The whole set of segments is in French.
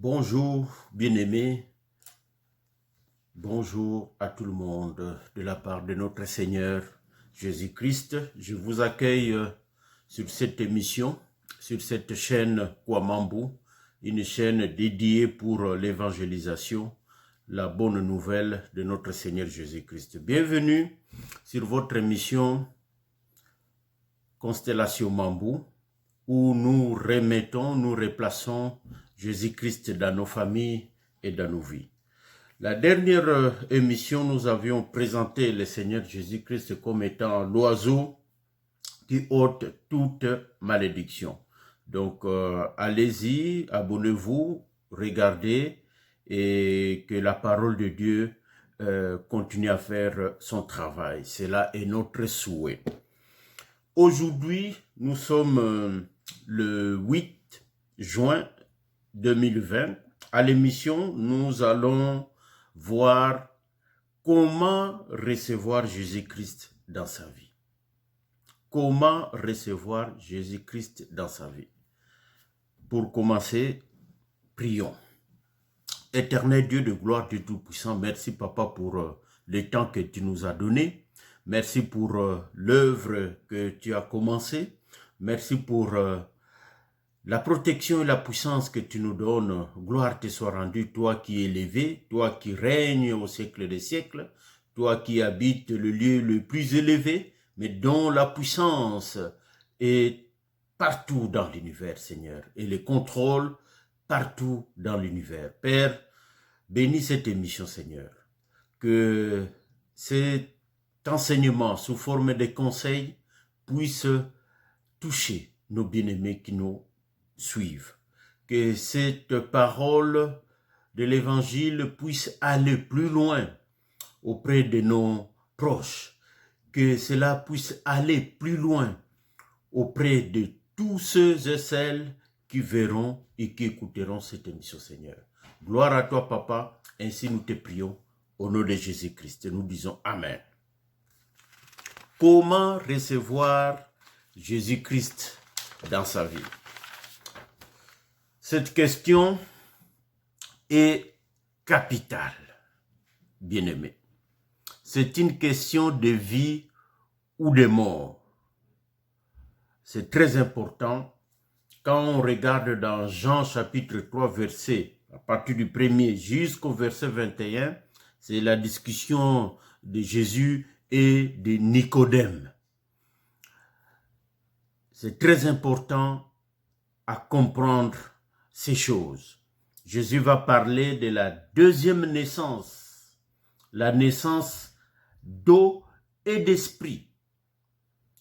Bonjour, bien-aimés, bonjour à tout le monde de la part de notre Seigneur Jésus-Christ. Je vous accueille sur cette émission, sur cette chaîne Kwamambu, une chaîne dédiée pour l'évangélisation, la bonne nouvelle de notre Seigneur Jésus-Christ. Bienvenue sur votre émission Constellation Mambu, où nous remettons, nous replaçons Jésus-Christ dans nos familles et dans nos vies. La dernière émission, nous avions présenté le Seigneur Jésus-Christ comme étant l'oiseau qui ôte toute malédiction. Donc, allez-y, abonnez-vous, regardez et que la parole de Dieu continue à faire son travail. Cela est notre souhait. Aujourd'hui, nous sommes le 8 juin 2020. À l'émission, nous allons voir comment recevoir Jésus-Christ dans sa vie. Comment recevoir Jésus-Christ dans sa vie. Pour commencer, prions. Éternel Dieu de gloire, Dieu Tout-Puissant, merci Papa pour le temps que tu nous as donné. Merci pour l'œuvre que tu as commencée. Merci pour la protection et la puissance que tu nous donnes. Gloire te soit rendue, toi qui es élevé, toi qui règnes au siècle des siècles, toi qui habites le lieu le plus élevé, mais dont la puissance est partout dans l'univers, Seigneur, et le contrôle partout dans l'univers. Père, bénis cette émission, Seigneur, que cet enseignement sous forme de conseils puisse toucher nos bien-aimés qui nous suivent. Que cette parole de l'Évangile puisse aller plus loin auprès de nos proches. Que cela puisse aller plus loin auprès de tous ceux et celles qui verront et qui écouteront cette émission, Seigneur. Gloire à toi, Papa. Ainsi nous te prions au nom de Jésus-Christ. Nous disons Amen. Comment recevoir Jésus-Christ dans sa vie? Cette question est capitale, bien-aimé. C'est une question de vie ou de mort. C'est très important. Quand on regarde dans Jean chapitre 3, verset, à partir du 1er jusqu'au verset 21, c'est la discussion de Jésus et de Nicodème. C'est très important à comprendre ces choses. Jésus va parler de la deuxième naissance, la naissance d'eau et d'esprit.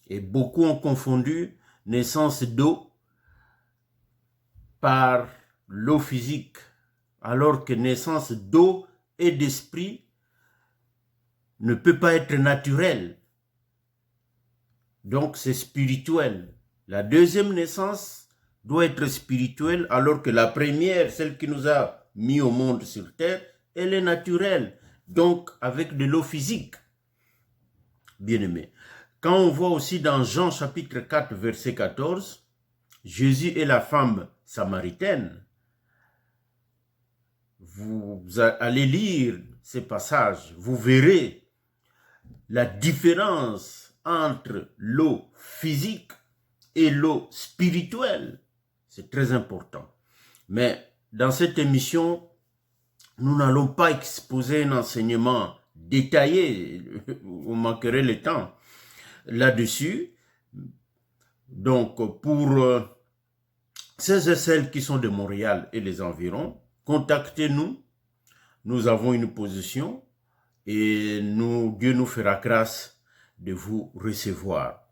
Et beaucoup ont confondu naissance d'eau par l'eau physique, alors que naissance d'eau et d'esprit ne peut pas être naturelle. Donc c'est spirituel. La deuxième naissance doit être spirituelle, alors que la première, celle qui nous a mis au monde sur terre, elle est naturelle, donc avec de l'eau physique. Bien-aimé. Quand on voit aussi dans Jean chapitre 4, verset 14, Jésus et la femme samaritaine, vous allez lire ces passages, vous verrez la différence entre l'eau physique et l'eau spirituelle. C'est très important. Mais dans cette émission, nous n'allons pas exposer un enseignement détaillé, vous manquerez le temps là-dessus. Donc, pour ceux et celles qui sont de Montréal et les environs, contactez-nous. Nous avons une position et Dieu nous fera grâce de vous recevoir.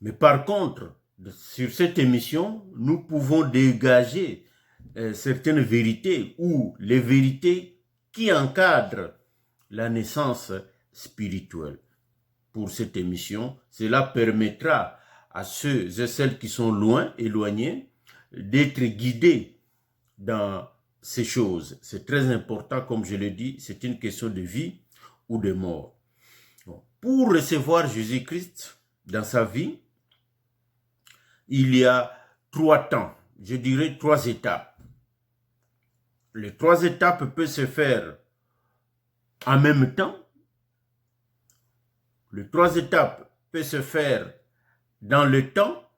Mais par contre, sur cette émission, nous pouvons dégager certaines vérités ou les vérités qui encadrent la naissance spirituelle. Pour cette émission, cela permettra à ceux et celles qui sont loin, éloignés, d'être guidés dans ces choses. C'est très important, comme je l'ai dit, c'est une question de vie ou de mort. Bon. Pour recevoir Jésus-Christ dans sa vie, il y a 3 temps, je dirais 3 étapes. les 3 étapes peuvent se faire en même temps. Les 3 étapes peuvent se faire dans le temps.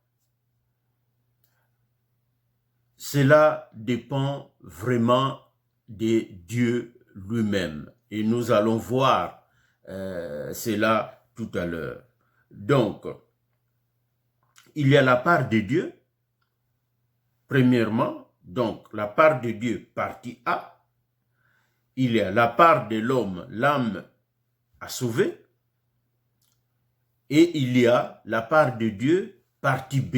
Cela dépend vraiment de Dieu lui-même. Et nous allons voir cela tout à l'heure. Donc, il y a la part de Dieu, premièrement, donc la part de Dieu, partie A. Il y a la part de l'homme, l'âme à sauver. Et il y a la part de Dieu, partie B.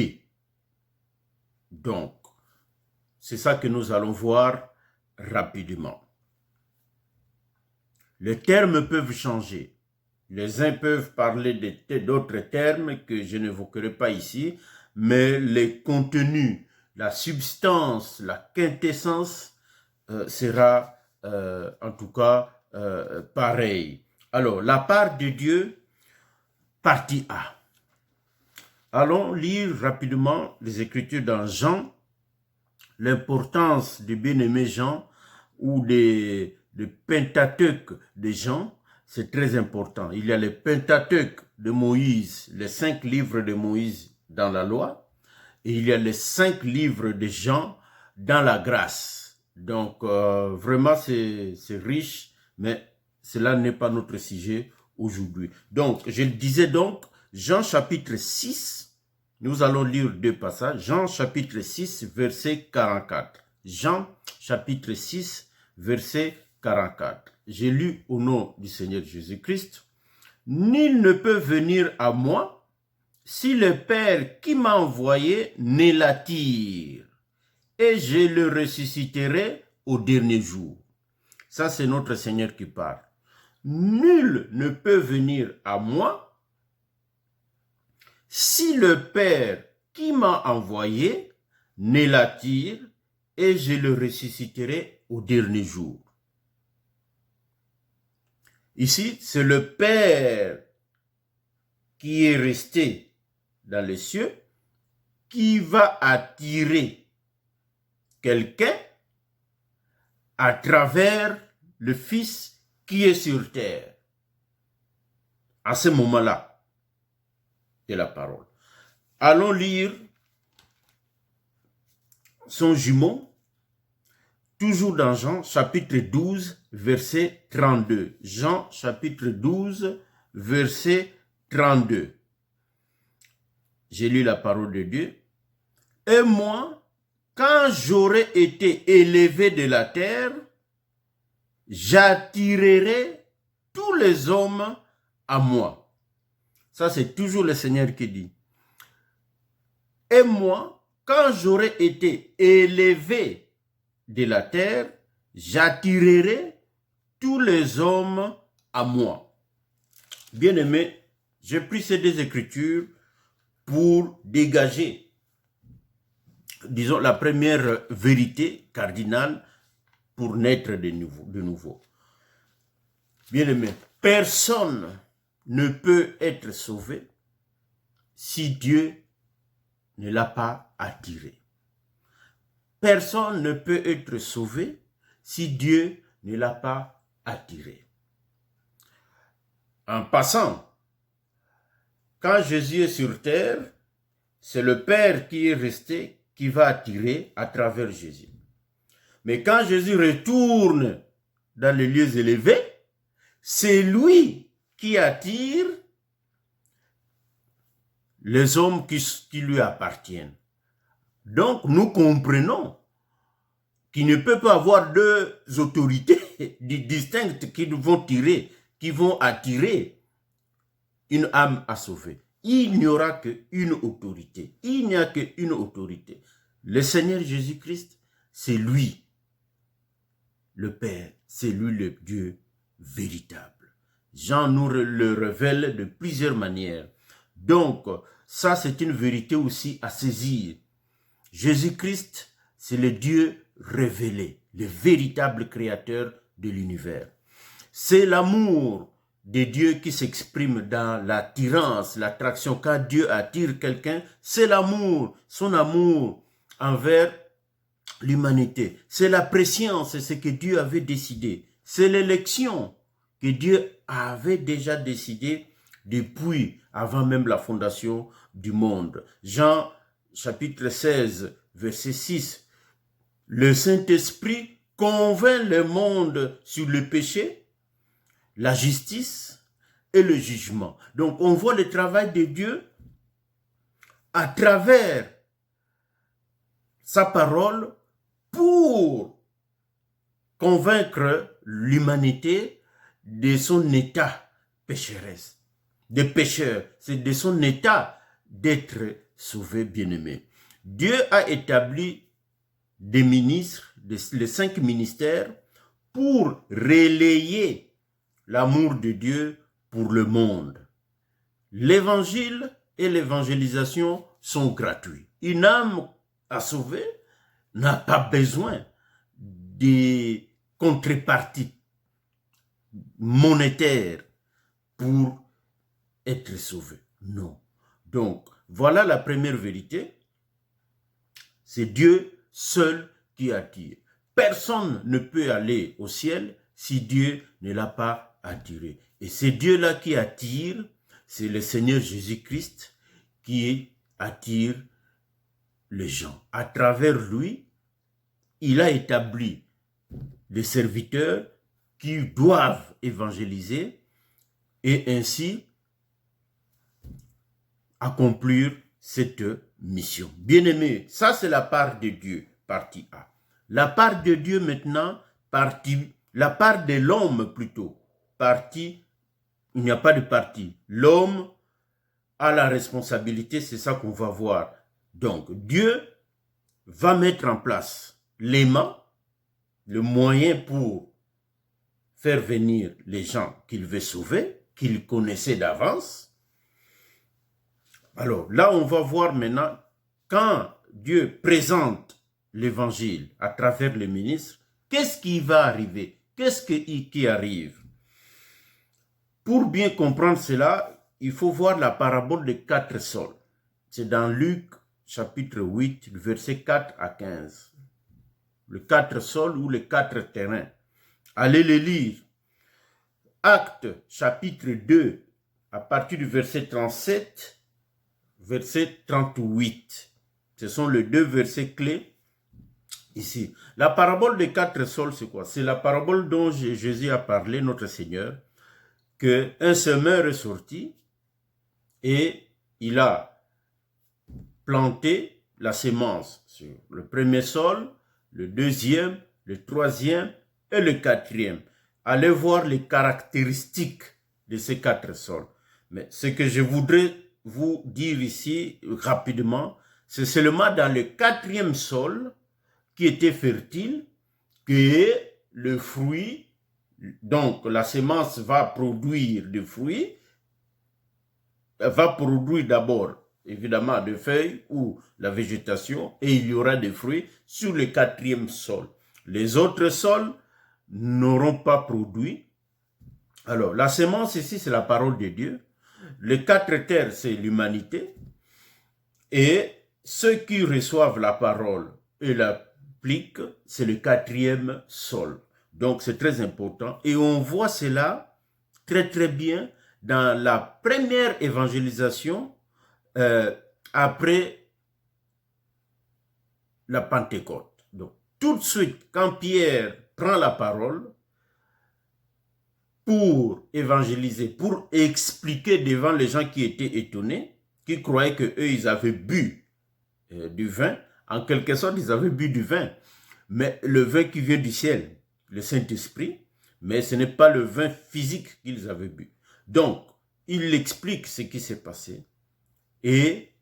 Donc, c'est ça que nous allons voir rapidement. Les termes peuvent changer. Les uns peuvent parler d'autres termes que je n'évoquerai pas ici, mais les contenus, la substance, la quintessence sera en tout cas pareil. Alors, la part de Dieu, partie A. Allons lire rapidement les Écritures dans Jean. L'importance du bien-aimé Jean ou des Pentateuque de Jean, c'est très important. Il y a le Pentateuque de Moïse, les 5 livres de Moïse dans la loi, et il y a les 5 livres de Jean dans la grâce. Donc, vraiment, c'est riche, mais cela n'est pas notre sujet aujourd'hui. Donc, je le disais donc, Jean chapitre 6, nous allons lire 2 passages. Jean chapitre 6, verset 44. Jean chapitre 6, verset 44. J'ai lu au nom du Seigneur Jésus-Christ. Nul ne peut venir à moi si le Père qui m'a envoyé ne l'attire, et je le ressusciterai au dernier jour. Ça, c'est notre Seigneur qui parle. Nul ne peut venir à moi si le Père qui m'a envoyé ne l'attire, et je le ressusciterai au dernier jour. Ici, c'est le Père qui est resté dans les cieux, qui va attirer quelqu'un à travers le Fils qui est sur terre. À ce moment-là de la parole. Allons lire son jumeau, toujours dans Jean chapitre 12, verset 32. Jean chapitre 12, verset 32. J'ai lu la parole de Dieu. Et moi, quand j'aurai été élevé de la terre, j'attirerai tous les hommes à moi. Ça, c'est toujours le Seigneur qui dit. Et moi, quand j'aurai été élevé de la terre, j'attirerai tous les hommes à moi. Bien-aimés, j'ai pris ces 2 Écritures pour dégager, disons, la première vérité cardinale pour naître de nouveau. Bien-aimés, personne ne peut être sauvé si Dieu ne l'a pas attiré. Personne ne peut être sauvé si Dieu ne l'a pas attiré. En passant, quand Jésus est sur terre, c'est le Père qui est resté, qui va attirer à travers Jésus. Mais quand Jésus retourne dans les lieux élevés, c'est lui qui attire les hommes qui lui appartiennent. Donc, nous comprenons qu'il ne peut pas avoir 2 autorités distinctes qui vont attirer une âme à sauver. Il n'y aura qu'une autorité. Il n'y a qu'une autorité. Le Seigneur Jésus-Christ, c'est lui, le Père, c'est lui le Dieu véritable. Jean nous le révèle de plusieurs manières. Donc, ça c'est une vérité aussi à saisir. Jésus-Christ, c'est le Dieu révélé, le véritable créateur de l'univers. C'est l'amour de Dieu qui s'exprime dans l'attirance, l'attraction. Quand Dieu attire quelqu'un, c'est l'amour, son amour envers l'humanité. C'est la préscience, c'est ce que Dieu avait décidé. C'est l'élection que Dieu avait déjà décidé depuis avant même la fondation du monde. Jean chapitre 16, verset 6. Le Saint-Esprit convainc le monde sur le péché, la justice et le jugement. Donc on voit le travail de Dieu à travers sa parole pour convaincre l'humanité de son état pécheresse, de pécheur, c'est de son état d'être sauvé, bien-aimé. Dieu a établi des ministres, les 5 ministères, pour relayer l'amour de Dieu pour le monde. L'évangile et l'évangélisation sont gratuits. Une âme à sauver n'a pas besoin des contreparties monétaires pour être sauvé. Non. Donc, voilà la première vérité. C'est Dieu seul qui attire. Personne ne peut aller au ciel si Dieu ne l'a pas attiré. Et c'est Dieu-là qui attire, c'est le Seigneur Jésus-Christ qui attire les gens. À travers lui, il a établi des serviteurs qui doivent évangéliser et ainsi accomplir cette mission. Bien-aimé, ça c'est la part de Dieu, partie A. La part de Dieu maintenant, la part de l'homme plutôt, partie, il n'y a pas de partie. L'homme a la responsabilité, c'est ça qu'on va voir. Donc, Dieu va mettre en place l'aimant, le moyen pour faire venir les gens qu'il veut sauver, qu'il connaissait d'avance. Alors là, on va voir maintenant, quand Dieu présente l'évangile à travers les ministres, qu'est-ce qui va arriver? Qu'est-ce qui arrive? Pour bien comprendre cela, il faut voir la parabole des 4 sols. C'est dans Luc chapitre 8, versets 4 à 15. Le 4 sols ou les 4 terrains. Allez les lire. Actes chapitre 2, à partir du verset 37, verset 38. Ce sont les 2 versets clés ici. La parabole des 4 sols, c'est quoi? C'est la parabole dont Jésus a parlé, notre Seigneur, qu'un semeur est sorti et il a planté la semence sur le premier sol, le deuxième, le troisième et le quatrième. Allez voir les caractéristiques de ces 4 sols. Mais ce que je voudrais vous dire ici rapidement, c'est seulement dans le 4e sol qui était fertile que le fruit, donc la semence va produire des fruits, va produire d'abord évidemment des feuilles ou la végétation et il y aura des fruits sur le 4e sol. Les autres sols n'auront pas produit. Alors la semence ici c'est la parole de Dieu. Les 4 terres c'est l'humanité et ceux qui reçoivent la parole et l'appliquent c'est le 4e sol. Donc c'est très important et on voit cela très très bien dans la première évangélisation après la Pentecôte. Donc tout de suite quand Pierre prend la parole pour évangéliser, pour expliquer devant les gens qui étaient étonnés, qui croyaient que eux ils avaient bu du vin, en quelque sorte ils avaient bu du vin, mais le vin qui vient du ciel, le Saint-Esprit, mais ce n'est pas le vin physique qu'ils avaient bu. Donc, il explique ce qui s'est passé. Et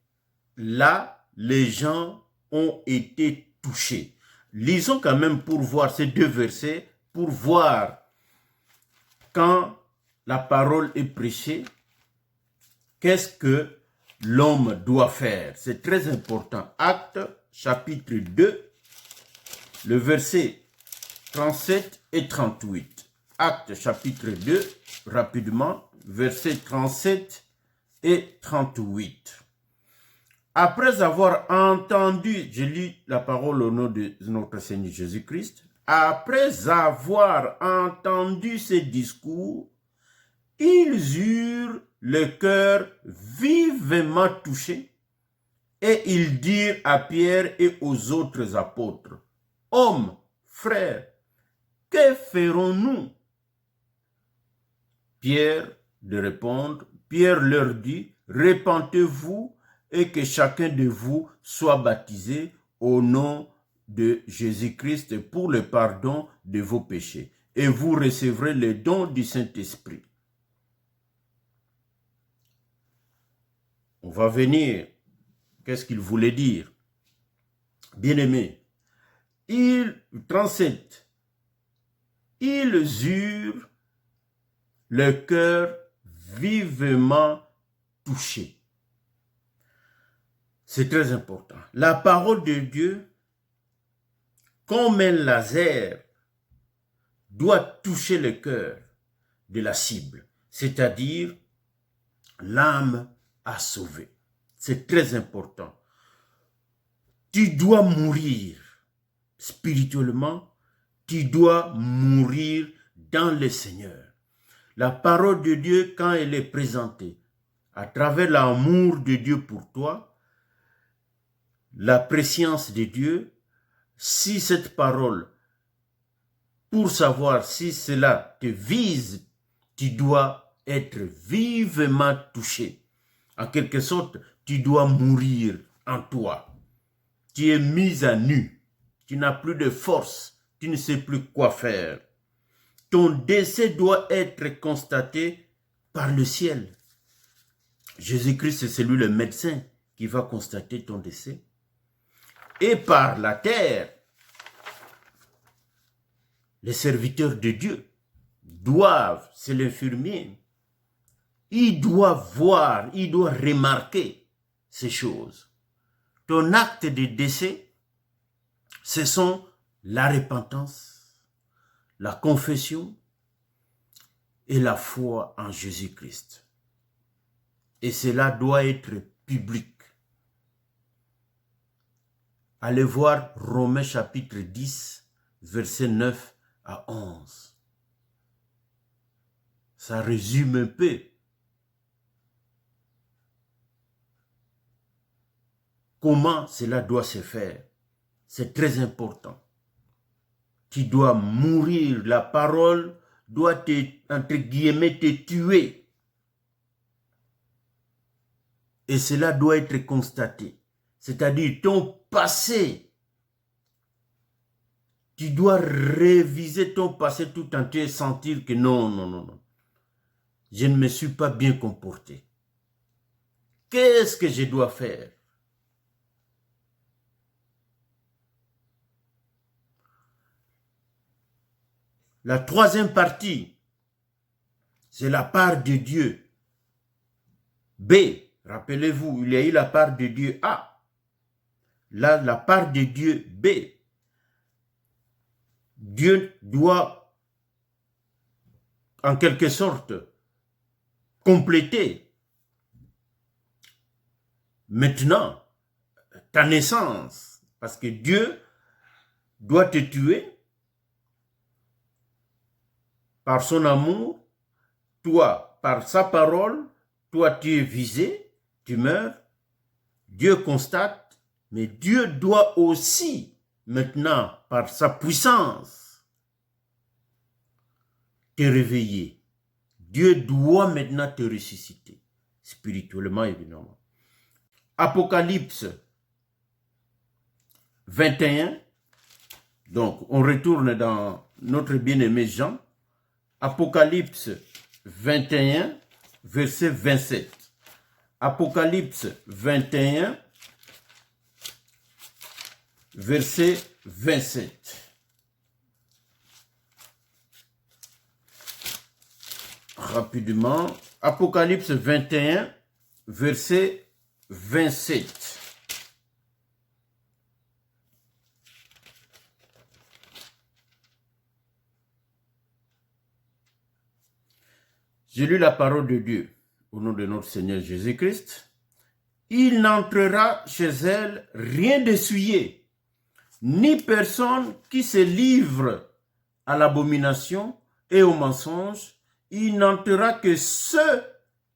là, les gens ont été touchés. Lisons quand même pour voir ces 2 versets, pour voir quand la parole est prêchée, qu'est-ce que l'homme doit faire. C'est très important. Actes chapitre 2, le verset 37 et 38. Actes chapitre 2, rapidement, versets 37 et 38. après avoir entendu, je lis la parole au nom de notre Seigneur Jésus-Christ, après avoir entendu ces discours, ils eurent le cœur vivement touché et ils dirent à Pierre et aux autres apôtres, « Hommes, frères, que ferons-nous » Pierre leur dit, « Repentez-vous et que chacun de vous soit baptisé au nom de Jésus-Christ pour le pardon de vos péchés, et vous recevrez le don du Saint-Esprit. » On va venir. Qu'est-ce qu'il voulait dire? Bien-aimés, 37, ils eurent le cœur vivement touché. C'est très important. La parole de Dieu, comme un laser, doit toucher le cœur de la cible, c'est-à-dire l'âme à sauver. C'est très important. Tu dois mourir spirituellement, tu dois mourir dans le Seigneur. La parole de Dieu, quand elle est présentée à travers l'amour de Dieu pour toi, la préscience de Dieu, si cette parole, pour savoir si cela te vise, tu dois être vivement touché. En quelque sorte, tu dois mourir en toi. Tu es mis à nu. Tu n'as plus de force. Tu ne sais plus quoi faire. Ton décès doit être constaté par le ciel. Jésus-Christ, c'est lui le médecin qui va constater ton décès. Et par la terre, les serviteurs de Dieu doivent, c'est l'infirmier, il doit voir, il doit remarquer ces choses. Ton acte de décès, ce sont la repentance, la confession et la foi en Jésus-Christ. Et cela doit être public. Allez voir Romains chapitre 10, versets 9 à 11. Ça résume un peu comment cela doit se faire. C'est très important. Tu dois mourir. La parole doit te, entre guillemets, te tuer. Et cela doit être constaté. C'est-à-dire ton passé. Tu dois réviser ton passé tout entier et sentir que non. Je ne me suis pas bien comporté. Qu'est-ce que je dois faire? La troisième partie, c'est la part de Dieu. B, rappelez-vous, il y a eu la part de Dieu A. Là, la part de Dieu B. Dieu doit, en quelque sorte, compléter maintenant ta naissance. Parce que Dieu doit te tuer par son amour, toi, par sa parole, toi, tu es visé, tu meurs, Dieu constate, mais Dieu doit aussi, maintenant, par sa puissance, te réveiller. Dieu doit maintenant te ressusciter, spirituellement, évidemment. Apocalypse 21, donc on retourne dans notre bien-aimé Jean, Apocalypse 21, verset 27. Apocalypse 21, verset 27. Rapidement, Apocalypse 21, verset 27. J'ai lu la parole de Dieu au nom de notre Seigneur Jésus-Christ. il n'entrera chez elle rien d'essuyé, ni personne qui se livre à l'abomination et au mensonge. Il n'entrera que ceux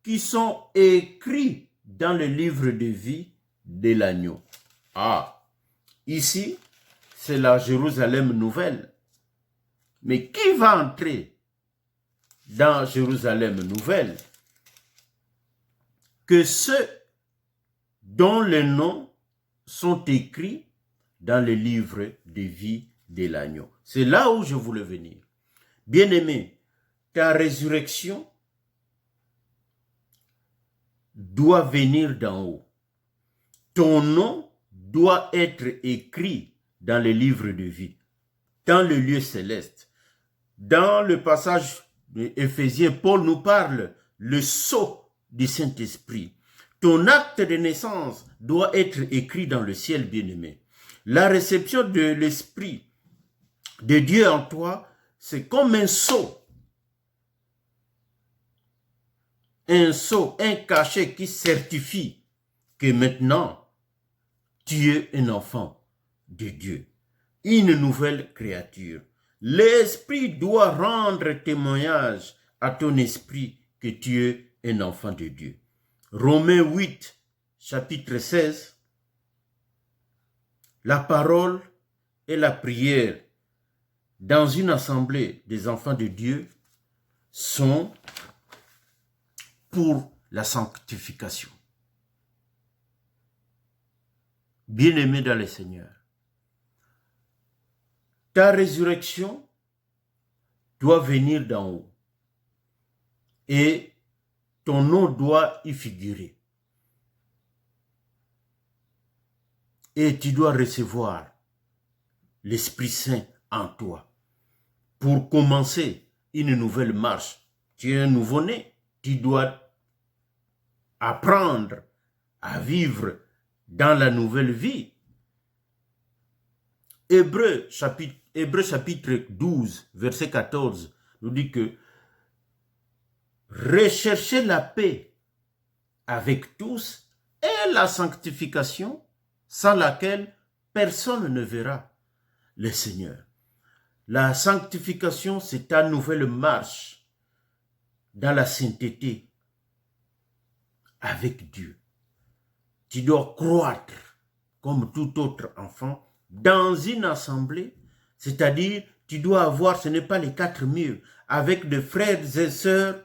qui sont écrits dans le livre de vie de l'agneau. Ah, ici, c'est la Jérusalem nouvelle. Mais qui va entrer dans Jérusalem nouvelle? Que ceux dont les noms sont écrits dans le livre de vie de l'agneau. C'est là où je voulais venir. Bien-aimé, ta résurrection doit venir d'en haut. Ton nom doit être écrit dans le livre de vie, dans le lieu céleste. Dans le passage d'Éphésiens, Paul nous parle le sceau du Saint-Esprit. Ton acte de naissance doit être écrit dans le ciel, bien-aimé. La réception de l'Esprit de Dieu en toi, c'est comme un sceau. Un sceau, un cachet qui certifie que maintenant, tu es un enfant de Dieu, une nouvelle créature. L'Esprit doit rendre témoignage à ton esprit que tu es un enfant de Dieu. Romains 8, chapitre 16, la parole et la prière dans une assemblée des enfants de Dieu sont pour la sanctification. Bien-aimé dans le Seigneur, ta résurrection doit venir d'en haut et ton nom doit y figurer. Et tu dois recevoir l'Esprit Saint en toi pour commencer une nouvelle marche. Tu es un nouveau-né, tu dois apprendre à vivre dans la nouvelle vie. Hébreux chapitre 12, verset 14, nous dit que recherchez la paix avec tous et la sanctification sans laquelle personne ne verra le Seigneur. La sanctification, c'est ta nouvelle marche dans la sainteté avec Dieu. Tu dois croître comme tout autre enfant dans une assemblée, c'est-à-dire tu dois avoir, ce n'est pas les quatre murs, avec des frères et sœurs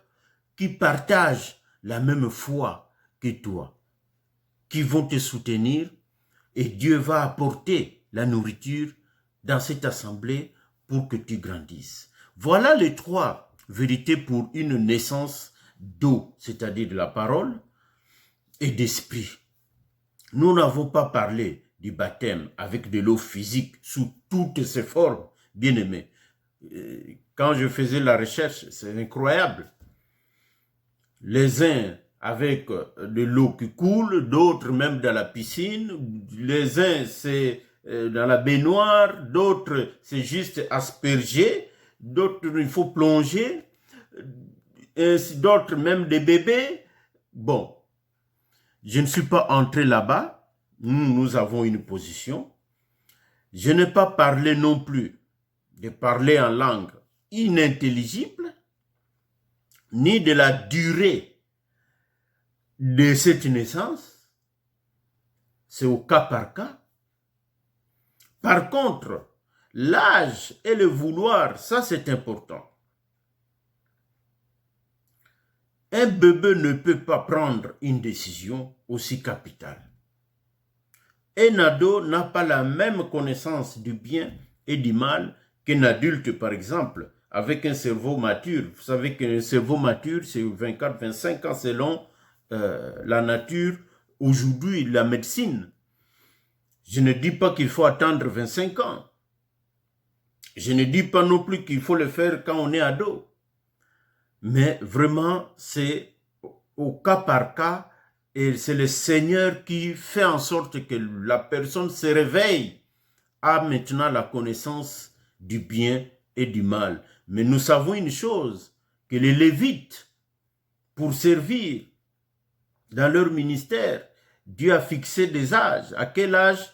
qui partagent la même foi que toi, qui vont te soutenir, et Dieu va apporter la nourriture dans cette assemblée pour que tu grandisses. Voilà les trois vérités pour une naissance d'eau, c'est-à-dire de la parole et d'esprit. Nous n'avons pas parlé du baptême avec de l'eau physique sous toutes ses formes, bien aimé. Quand je faisais la recherche, c'est incroyable. Les uns avec de l'eau qui coule, d'autres même dans la piscine, les uns c'est dans la baignoire, d'autres c'est juste asperger, d'autres il faut plonger, d'autres même des bébés. Bon, je ne suis pas entré là-bas, nous avons une position. Je n'ai pas parlé non plus de parler en langue inintelligible, ni de la durée de cette naissance. C'est au cas par cas. Par contre, l'âge et le vouloir, ça c'est important. Un bébé ne peut pas prendre une décision aussi capitale. Un ado n'a pas la même connaissance du bien et du mal qu'un adulte, par exemple, avec un cerveau mature. Vous savez qu'un cerveau mature, c'est 24-25 ans selon la nature, aujourd'hui, la médecine. Je ne dis pas qu'il faut attendre 25 ans. Je ne dis pas non plus qu'il faut le faire quand on est ado. Mais vraiment, c'est au cas par cas, et c'est le Seigneur qui fait en sorte que la personne se réveille à maintenant la connaissance du bien et du mal. Mais nous savons une chose, que les Lévites, pour servir dans leur ministère, Dieu a fixé des âges. À quel âge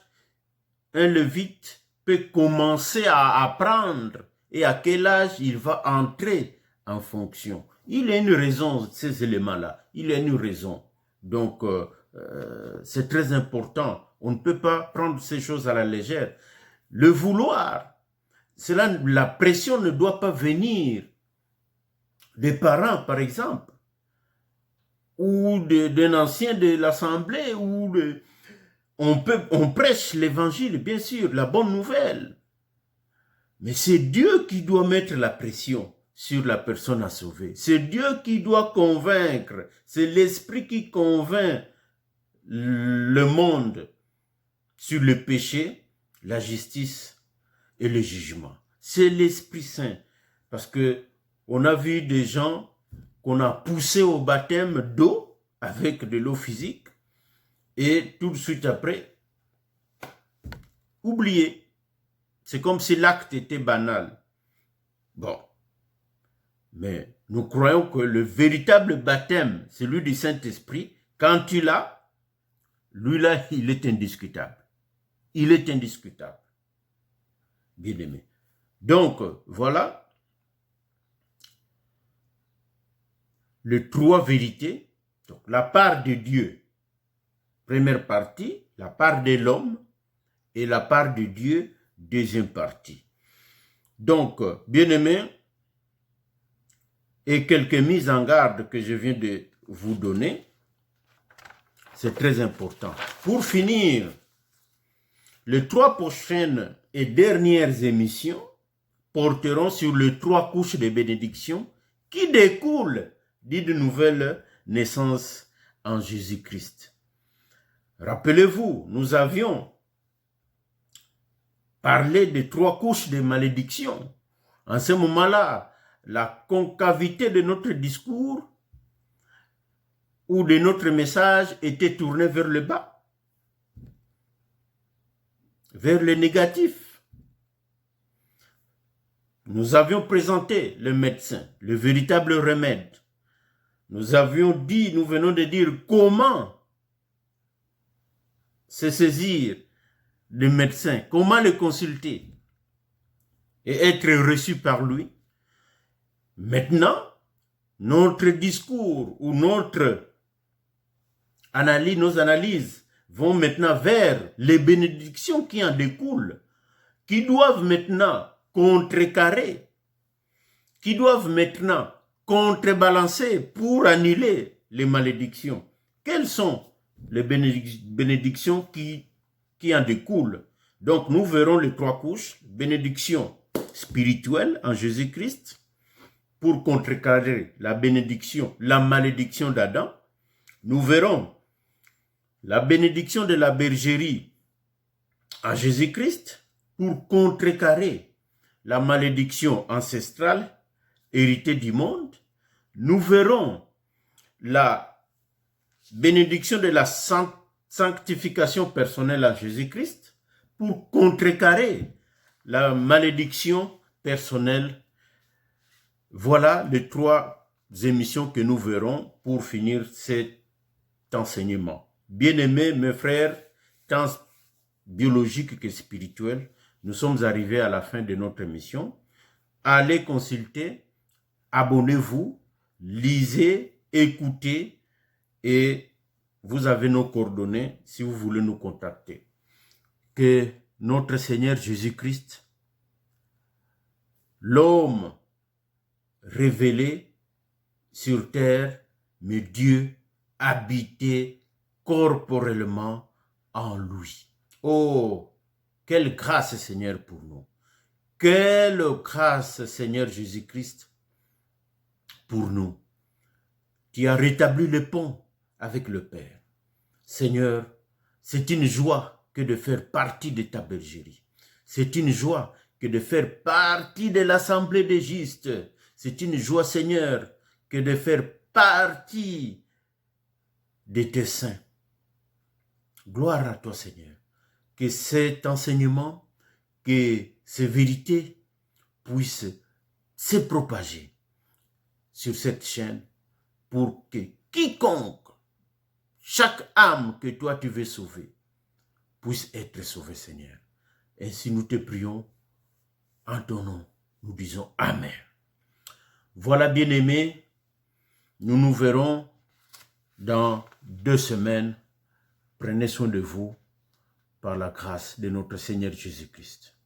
un lévite peut commencer à apprendre et à quel âge il va entrer en fonction. Il y a une raison, ces éléments-là. Il y a une raison. Donc, c'est très important. On ne peut pas prendre ces choses à la légère. Le vouloir, la pression ne doit pas venir des parents, par exemple, ou d'un ancien de l'assemblée, ou on prêche l'évangile, bien sûr, la bonne nouvelle. Mais c'est Dieu qui doit mettre la pression sur la personne à sauver. C'est Dieu qui doit convaincre. C'est l'Esprit qui convainc le monde sur le péché, la justice et le jugement. C'est l'Esprit Saint. Parce que on a vu des gens qu'on a poussés au baptême d'eau avec de l'eau physique et tout de suite après, oublié. C'est comme si l'acte était banal. Bon. Mais nous croyons que le véritable baptême, celui du Saint-Esprit, quand tu l'as, lui là, il est indiscutable. Il est indiscutable. Bien-aimé. Donc, voilà les trois vérités. Donc, la part de Dieu, première partie, la part de l'homme et la part de Dieu, deuxième partie. Donc, bien-aimé, et quelques mises en garde que je viens de vous donner, c'est très important. Pour finir, les trois prochaines et dernières émissions porteront sur les trois couches de bénédiction qui découlent d'une nouvelle naissance en Jésus-Christ. Rappelez-vous, nous avions parlé des trois couches de malédiction. En ce moment-là, la concavité de notre discours ou de notre message était tournée vers le bas, vers le négatif. Nous avions présenté le médecin, le véritable remède. Nous avions dit, nous venons de dire comment se saisir du médecin, comment le consulter et être reçu par lui. Maintenant, notre discours ou notre analyse, nos analyses vont maintenant vers les bénédictions qui en découlent, qui doivent maintenant contrecarrer, qui doivent maintenant contrebalancer pour annuler les malédictions. Quelles sont les bénédictions qui en découlent? Donc, nous verrons les trois couches. Bénédiction spirituelle en Jésus-Christ pour contrecarrer la bénédiction, la malédiction d'Adam. Nous verrons la bénédiction de la bergerie en Jésus-Christ pour contrecarrer la malédiction ancestrale héritée du monde. Nous verrons la bénédiction de la sanctification personnelle en Jésus-Christ pour contrecarrer la malédiction personnelle. Voilà les trois émissions que nous verrons pour finir cet enseignement. Bien-aimés, mes frères, tant biologiques que spirituels, nous sommes arrivés à la fin de notre émission. Allez consulter, abonnez-vous, lisez, écoutez et vous avez nos coordonnées si vous voulez nous contacter. Que notre Seigneur Jésus-Christ, l'homme révélé sur terre, mais Dieu habité corporellement en lui. Oh, quelle grâce, Seigneur, pour nous. Quelle grâce, Seigneur Jésus-Christ, pour nous. Tu as rétabli le pont avec le Père. Seigneur, c'est une joie que de faire partie de ta bergerie. C'est une joie que de faire partie de l'assemblée des justes. C'est une joie, Seigneur, que de faire partie de tes saints. Gloire à toi, Seigneur. Que cet enseignement, que ces vérités puissent se propager sur cette chaîne pour que quiconque chaque âme que toi tu veux sauver puisse être sauvée, Seigneur. Ainsi nous te prions en ton nom. Nous disons Amen. Voilà, bien-aimés, nous nous verrons dans 2 semaines. Prenez soin de vous par la grâce de notre Seigneur Jésus-Christ.